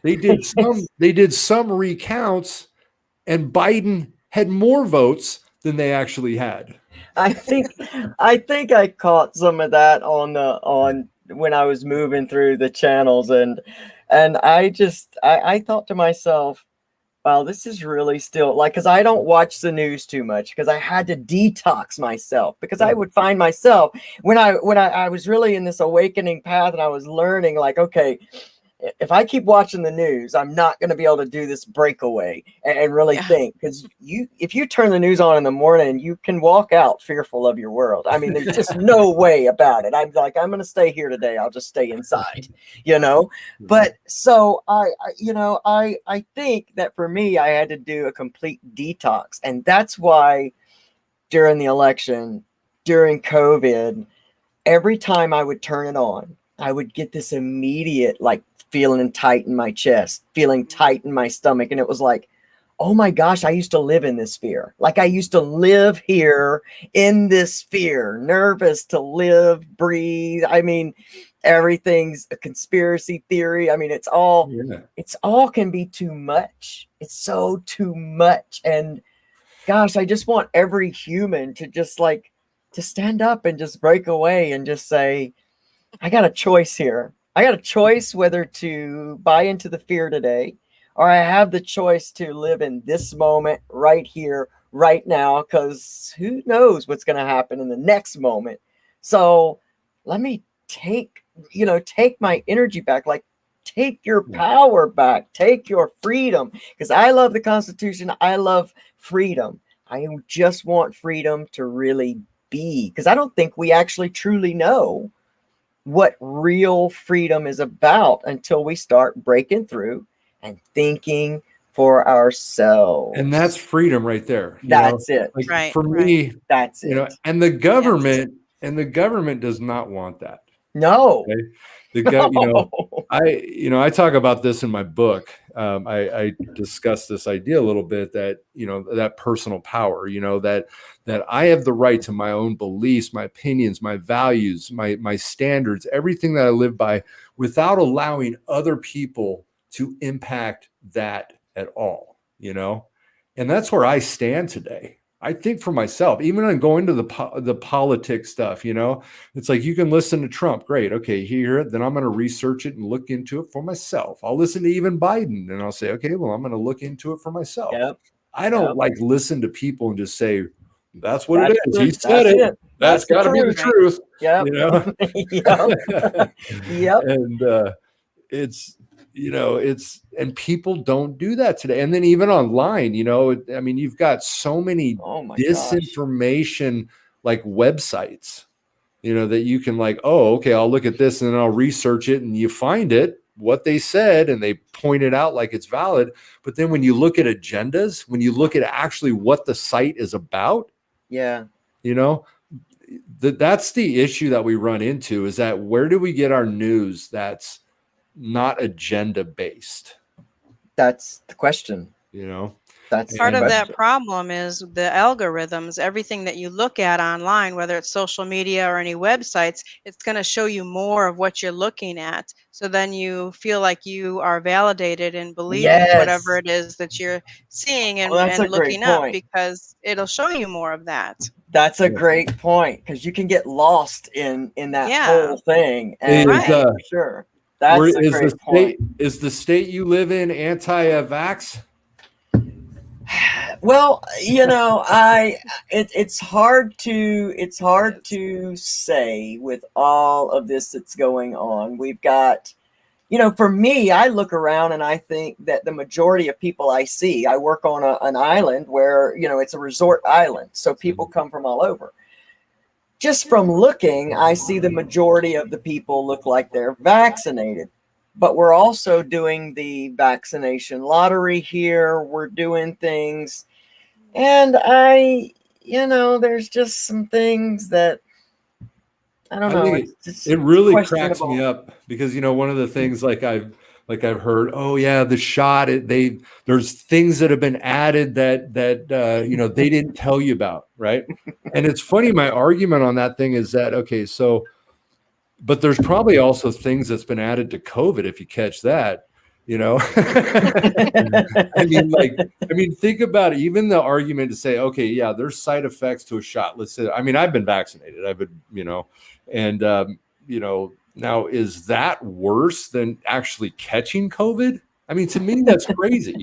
B: They did some recounts, and Biden had more votes than they actually had.
A: I think I caught some of that on when I was moving through the channels, and I thought to myself, wow, this is really still like, because I don't watch the news too much because I had to detox myself, because I would find myself when I was really in this awakening path, and I was learning like, okay, if I keep watching the news, I'm not going to be able to do this breakaway and really think, because if you turn the news on in the morning, you can walk out fearful of your world. I mean, there's just no way about it. I'm like, I'm going to stay here today. I'll just stay inside, But so I think that for me, I had to do a complete detox, and that's why during the election, during COVID, every time I would turn it on, I would get this immediate like feeling tight in my chest, feeling tight in my stomach. And it was like, oh my gosh, I used to live in this fear. Like I used to live here in this fear, nervous to live, breathe. I mean, everything's a conspiracy theory. I mean, it's all can be too much. It's so too much. And gosh, I just want every human to just like to stand up and just break away and just say, I got a choice here. I got a choice whether to buy into the fear today, or I have the choice to live in this moment right here, right now, because who knows what's going to happen in the next moment. So let me take my energy back, like take your power back, take your freedom, because I love the Constitution. I love freedom. I just want freedom to really be, because I don't think we actually truly know what real freedom is about until we start breaking through and thinking for ourselves.
B: And that's freedom right there.
A: That's it.
B: Like
C: Right,
B: for me,
A: that's it.
B: And the government does not want that.
A: No.
B: Okay? I talk about this in my book. I discuss this idea a little bit that, that personal power, that I have the right to my own beliefs, my opinions, my values, my standards, everything that I live by, without allowing other people to impact that at all, and that's where I stand today. I think for myself, even on going to the politics stuff, it's like you can listen to Trump. Great. Okay. You hear it. Then I'm going to research it and look into it for myself. I'll listen to even Biden and I'll say, okay, well, I'm going to look into it for myself.
A: Yep.
B: I don't like listen to people and just say, that's what it is.
A: He
B: said it. That's got to be the truth.
A: Yep. Yep.
B: And and people don't do that today. And then even online, I mean, you've got so many disinformation like websites, that you can like, oh, okay, I'll look at this and then I'll research it, and you find it, what they said, and they point it out like it's valid. But then when you look at agendas, when you look at actually what the site is about, that's the issue that we run into, is that where do we get our news that's not agenda based?
A: That's the question. That's the
C: Part of that
A: question.
C: problem is the algorithms. Everything that you look at online, whether it's social media or any websites, it's going to show you more of what you're looking at. So then you feel like you are validated in believing whatever
A: Yes.
C: it is that you're seeing
A: Well, that's a
C: and
A: great
C: looking up,
A: point.
C: because it'll show you more of that.
A: That's a
B: Yeah.
A: great point, because you can get lost in that
C: Yeah,
A: whole thing.
B: Is,
A: And
C: right.
A: for sure, that's a great point.
B: is the state you live in anti-vax?
A: Well, it's hard to
C: It is.
A: say with all of this that's going on. We've got, for me, I look around and I think that the majority of people I see, I work on an island where, it's a resort island, so people come from all over. Just from looking, I see the majority of the people look like they're vaccinated. But we're also doing the vaccination lottery here. We're doing things. And there's just some things that I don't
B: I
A: know.
B: think
A: It's
B: it really cracks me
A: questionable.
B: up because one of the things I've heard, oh yeah, the shot there's things that have been added that they didn't tell you about, right? And it's funny, my argument on that thing is that okay, so but there's probably also things that's been added to COVID if you catch that, I mean, think about it. Even the argument to say, okay, yeah, there's side effects to a shot. Let's say, I mean, I've been vaccinated. I've been, and now is that worse than actually catching COVID? I mean, to me, that's crazy.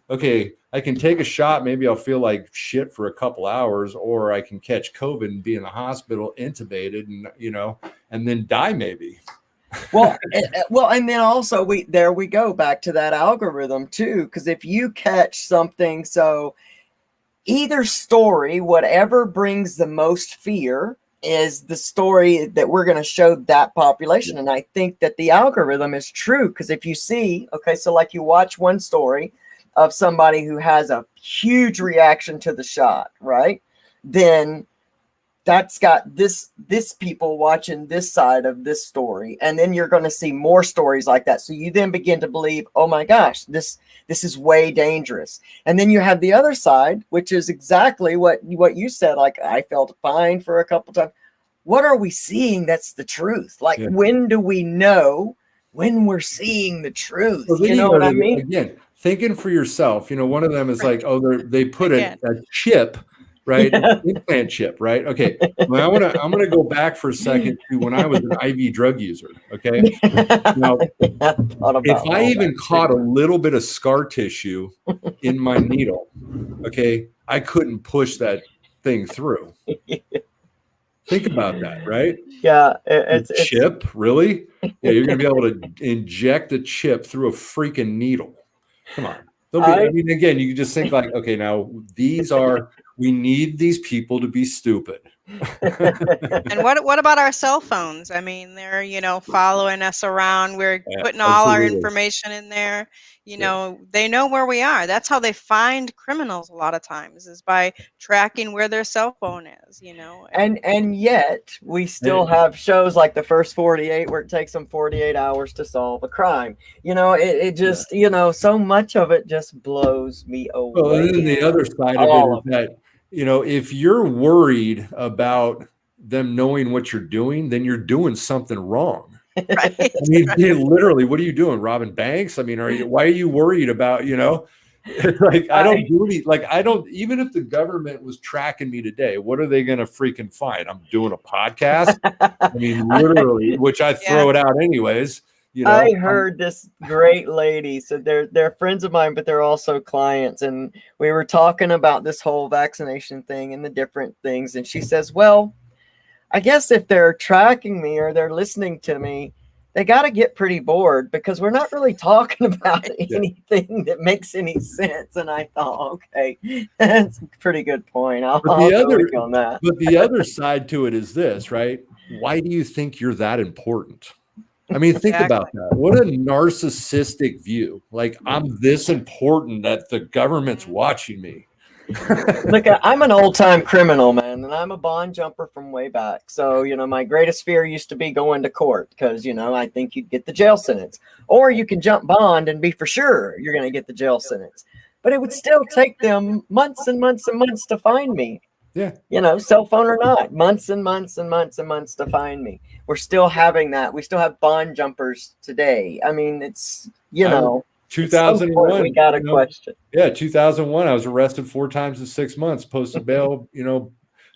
B: Okay, I can take a shot. Maybe I'll feel like shit for a couple hours, or I can catch COVID and be in the hospital, intubated, and and then die maybe.
A: Well, and then also we go back to that algorithm too, because if you catch something, so either story, whatever brings the most fear is the story that we're going to show that population. And I think that the algorithm is true, because if you see, okay, so like you watch one story of somebody who has a huge reaction to the shot, right? Then that's got this people watching this side of this story, and then you're going to see more stories like that. So you then begin to believe, oh my gosh, this is way dangerous. And then you have the other side, which is exactly what you said. Like, I felt fine for a couple times. What are we seeing? That's the truth. Like, when do we know when we're seeing the truth?
B: Well,
A: You know what I mean?
B: Again, thinking for yourself. One of them is like, oh, they put a chip, right?
A: Yeah.
B: Implant chip, right? Okay. Well, I'm gonna go back for a second to when I was an IV drug user. Okay. Now, if I even caught a little bit of scar tissue in my needle, okay, I couldn't push that thing through. Think about that, right?
A: Yeah, it's
B: chip, really? Yeah, you're gonna be able to inject a chip through a freaking needle. Come on. I mean, again, you can just think like, okay, now we need these people to be stupid.
C: And what about our cell phones? I mean, they're following us around. We're putting all our information in there. They know where we are. That's how they find criminals a lot of times, is by tracking where their cell phone is.
A: And yet we still have shows like The First 48 where it takes them 48 hours to solve a crime. It just so much of it just blows me away.
B: Well, and then the other side of it is that if you're worried about them knowing what you're doing, then you're doing something wrong.
C: Right.
B: I mean, literally, what are you doing? Robbing banks? I mean, why are you worried about, like, I don't do any, like, I don't, even if the government was tracking me today, what are they going to freaking find? I'm doing a podcast. I mean, literally, which I throw it out anyways.
A: I heard this great lady. So they're friends of mine, but they're also clients. And we were talking about this whole vaccination thing and the different things. And she says, well, I guess if they're tracking me or they're listening to me, they got to get pretty bored, because we're not really talking about anything that makes any sense. And I thought, okay, that's a pretty good point. I'll go with you on that.
B: But the other side to it is this, right? Why do you think you're that important? I mean, think about that. What a narcissistic view. Like, I'm this important that the government's watching me.
A: Look, I'm an old-time criminal, man, and I'm a bond jumper from way back. So, my greatest fear used to be going to court, because, I think you'd get the jail sentence. Or you can jump bond and be for sure you're going to get the jail sentence. but it would still take them months and months and months to find me.
B: Yeah.
A: You know, cell phone or not, months and months and months and months to find me. We're still having that. We still have bond jumpers today. I mean, it's, you know, at some point we
B: 2001,
A: got a question.
B: Yeah, 2001. I was arrested 4 times in 6 months. Posted bail.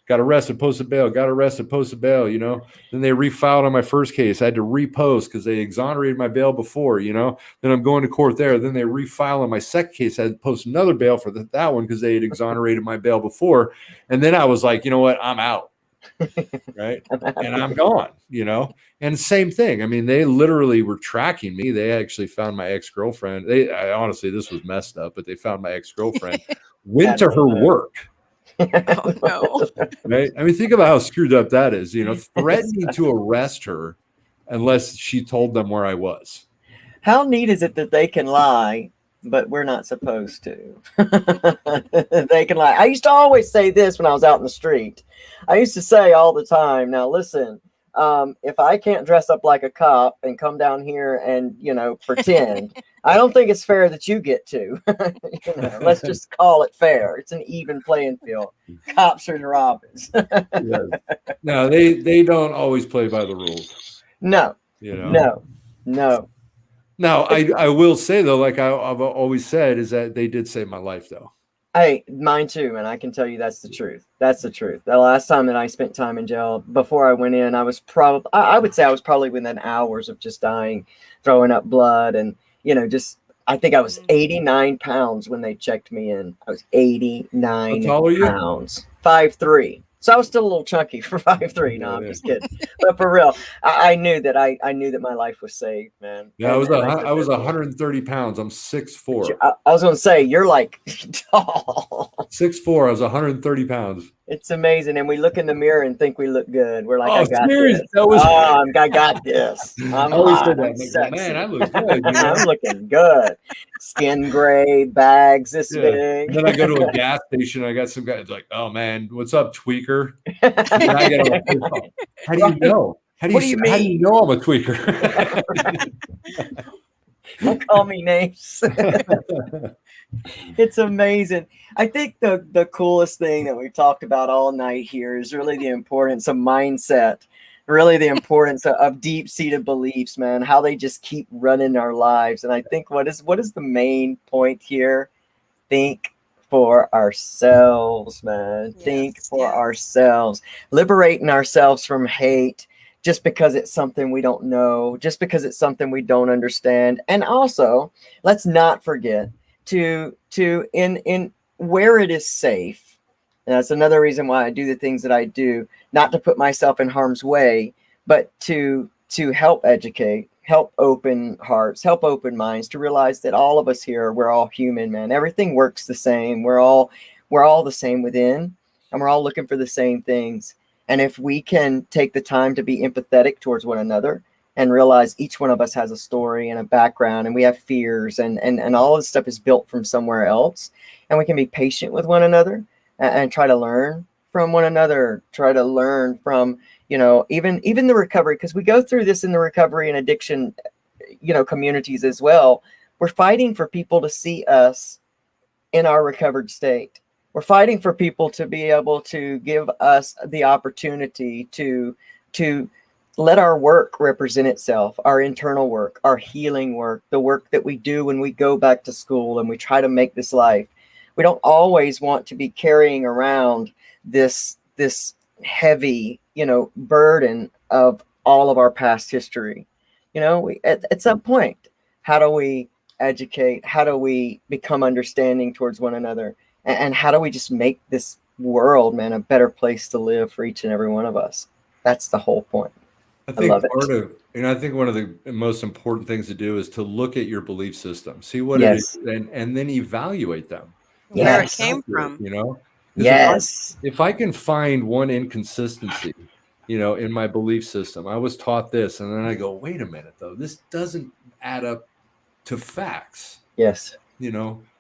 B: Got arrested, posted bail. Got arrested, posted bail. Then they refiled on my first case. I had to repost because they exonerated my bail before. Then I'm going to court there. Then they refile on my second case. I had to post another bail for that one because they had exonerated my bail before. And then I was like, you know what? I'm out. Right. And I'm gone. And same thing. I mean, they literally were tracking me. They actually found my ex-girlfriend. Honestly, this was messed up, but they found my ex-girlfriend, went to her work.
C: Oh no.
B: Right. I mean, think about how screwed up that is, threatening to arrest her unless she told them where I was.
A: How neat is it that they can lie, but we're not supposed to? They can lie. I used to always say this when I was out in the street. I used to say all the time, now listen, if I can't dress up like a cop and come down here and, pretend, I don't think it's fair that you get to. Let's just call it fair. It's an even playing field. Cops are the robbers.
B: Yes. No, they don't always play by the rules.
A: No. No.
B: Now, I will say, though, like I've always said, is that they did save my life, though.
A: Hey, mine too, and I can tell you that's the truth. That's the truth. The last time that I spent time in jail, before I went in, I would say I was probably within hours of just dying, throwing up blood, and I think I was 89 pounds when they checked me in. I was 89
B: How tall are you?
A: pounds, 5'3". So I was still a little chunky for 5'3". No, I'm just kidding. But for real, I knew that I knew that my life was saved, man.
B: Yeah, I was 130 pounds. I'm 6'4".
A: I was going to say, you're like tall.
B: 6'4". I was 130 pounds.
A: It's amazing. And we look in the mirror and think we look good. We're like,
B: Oh,
A: I got
B: serious?
A: this. I got this. I'm
B: always
A: hot.
B: said that.
A: I'm sexy.
B: Man, I look good.
A: I'm looking good. Skin gray, bags this big.
B: And then I go to a gas station. I got some guys like, oh, man, what's up, tweaker? And I get on my phone. How do you know? How do you know I'm a tweaker?
A: Don't call me names. It's amazing. I think the coolest thing that we've talked about all night here is really the importance of mindset, really the importance of deep-seated beliefs, man, how they just keep running our lives. And I think what is the main point here? Think for ourselves, man.
C: Yes,
A: Think for ourselves. Liberating ourselves from hate just because it's something we don't know, just because it's something we don't understand. And also, let's not forget to in where it is safe. And that's another reason why I do the things that I do, not to put myself in harm's way, but to help educate, help open hearts, help open minds, to realize that all of us here, we're all human, man. Everything works the same. We're all the same within, and we're all looking for the same things. And if we can take the time to be empathetic towards one another and realize each one of us has a story and a background, and we have fears, and all this stuff is built from somewhere else, and we can be patient with one another and try to learn from one another, try to learn from, even the recovery, because we go through this in the recovery and addiction, communities as well. We're fighting for people to see us in our recovered state. We're fighting for people to be able to give us the opportunity to let our work represent itself, our internal work, our healing work, the work that we do when we go back to school and we try to make this life. We don't always want to be carrying around this heavy, burden of all of our past history. At some point, how do we educate? How do we become understanding towards one another? And how do we just make this world, man, a better place to live for each and every one of us? That's the whole point. I love it.
B: I think one of the most important things to do is to look at your belief system, see what it is, and then evaluate them.
C: Where it came from.
A: Yes.
B: If I can find one inconsistency, in my belief system, I was taught this, and then I go, wait a minute, though, this doesn't add up to facts.
A: Yes.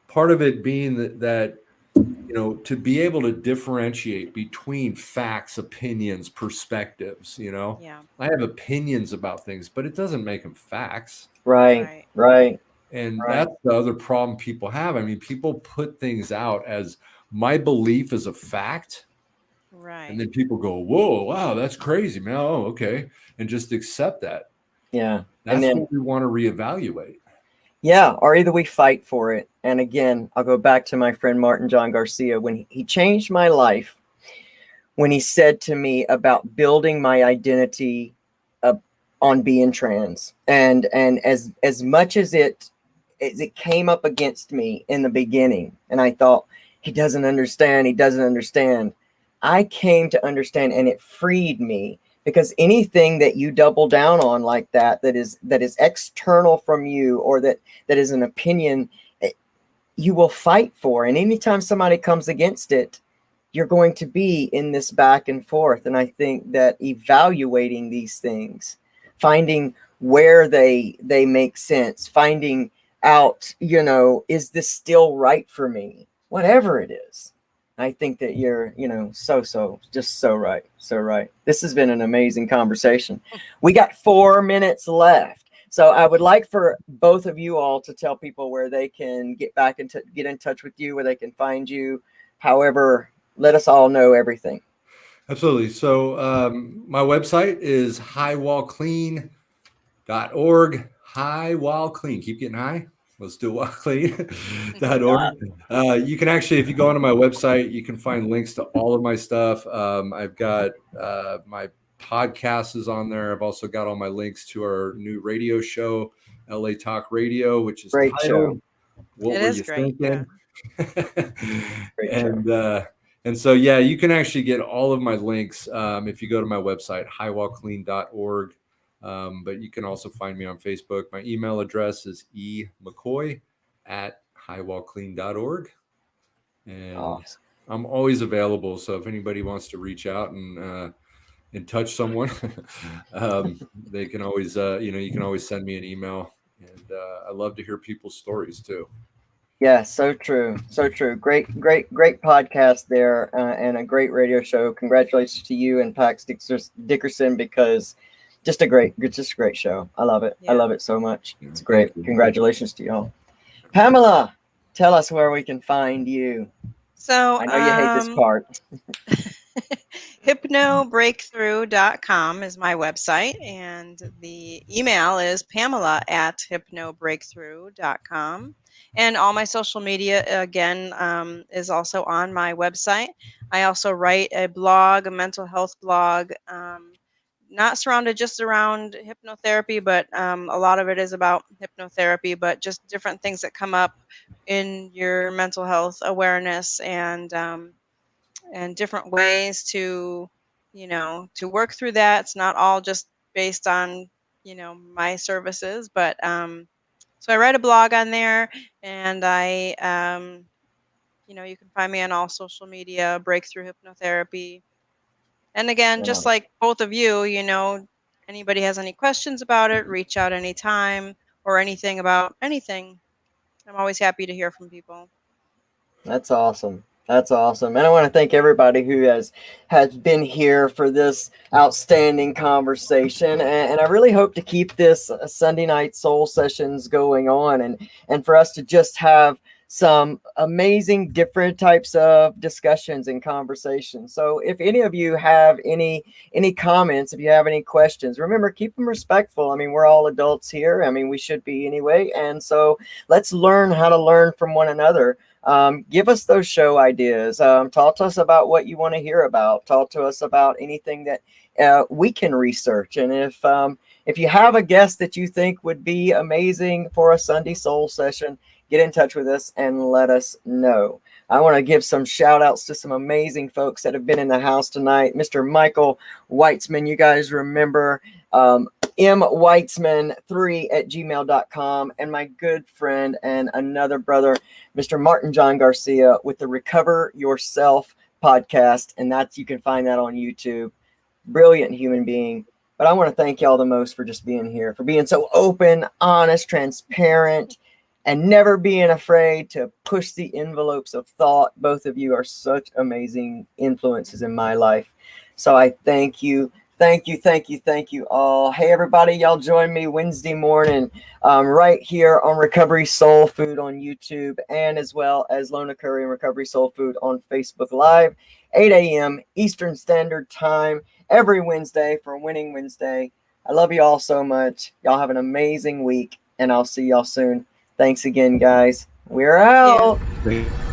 B: Part of it being that to be able to differentiate between facts, opinions, perspectives, I have opinions about things, but it doesn't make them facts.
A: Right.
B: And
A: Right.
B: that's the other problem people have. I mean, people put things out as my belief is a fact.
C: Right.
B: And then people go, whoa, wow, that's crazy, man. Oh, okay. And just accept that.
A: Yeah. And
B: That's
A: then,
B: what we want to reevaluate.
A: yeah, or either we fight for it. And again, I'll go back to my friend Martin John Garcia when he changed my life, when he said to me about building my identity on being trans. And as much as it came up against me in the beginning, and I thought, he doesn't understand, he doesn't understand. I came to understand, and it freed me, because anything that you double down on like that, that is external from you, or that is an opinion, you will fight for. And anytime somebody comes against it, you're going to be in this back and forth. And I think that evaluating these things, finding where they make sense, finding out, is this still right for me? Whatever it is. I think that you're, just so right. So right. This has been an amazing conversation. We got 4 minutes left. So I would like for both of you all to tell people where they can get in touch with you, where they can find you. However, let us all know everything.
B: Absolutely. So my website is highwallclean.org. High while clean. Keep getting high. Let's do while clean.org. You can actually, if you go onto my website, you can find links to all of my stuff. I've got my podcast is on there. I've also got all my links to our new radio show, LA Talk Radio, which is
A: Great
B: titled
A: show.
B: What
C: It
B: Were
C: is
B: You
C: great. Yeah.
B: Thinking?
A: Great show.
B: And so, yeah, you can actually get all of my links if you go to my website, highwallclean.org. But you can also find me on Facebook. My email address is emccoy@highwallclean.org. And
A: Awesome.
B: I'm always available. So if anybody wants to reach out and touch someone, they can always, you can always send me an email. And I love to hear people's stories too.
A: Yeah, so true. So true. Great podcast there, and a great radio show. Congratulations to you and Pax Dickerson, because just a great show. I love it. I
C: Yeah.
A: love it so much. It's great. Congratulations to y'all. Pamela, tell us where we can find you.
C: So,
A: I know you hate this part.
C: hypnobreakthrough.com is my website, and the email is pamela@hypnobreakthrough.com. And all my social media, again, is also on my website. I also write a blog, a mental health blog, not surrounded just around hypnotherapy, but a lot of it is about hypnotherapy, but just different things that come up in your mental health awareness, and different ways to work through that. It's not all just based on my services, but so I write a blog on there, and I you can find me on all social media, Breakthrough Hypnotherapy. And again,
A: Yeah,
C: just like both of you, anybody has any questions about it, reach out anytime, or anything about anything. I'm always happy to hear from people.
A: that's awesome. That's awesome. And I want to thank everybody who has been here for this outstanding conversation. And I really hope to keep this Sunday night soul sessions going on, and for us to just have some amazing different types of discussions and conversations. So if any of you have any comments, if you have any questions, remember, keep them respectful. I mean, we're all adults here. I mean, we should be anyway. And so let's learn how to learn from one another. Give us those show ideas. Talk to us about what you want to hear about. Talk to us about anything that we can research. And if you have a guest that you think would be amazing for a Sunday Soul session, get in touch with us and let us know. I want to give some shout outs to some amazing folks that have been in the house tonight. Mr. Michael Weitzman, you guys remember, mweitzman3@gmail.com, and my good friend and another brother, Mr. Martin John Garcia, with the Recover Yourself podcast. And you can find that on YouTube. Brilliant human being. But I want to thank y'all the most for just being here, for being so open, honest, transparent, and never being afraid to push the envelopes of thought. Both of you are such amazing influences in my life. So I thank you. Thank you all. Hey, everybody, y'all join me Wednesday morning right here on Recovery Soul Food on YouTube, and as well as Lona Curry and Recovery Soul Food on Facebook Live, 8 a.m. Eastern Standard Time, every Wednesday for Winning Wednesday. I love you all so much. Y'all have an amazing week, and I'll see y'all soon. Thanks again, guys. We're out.
C: Yeah.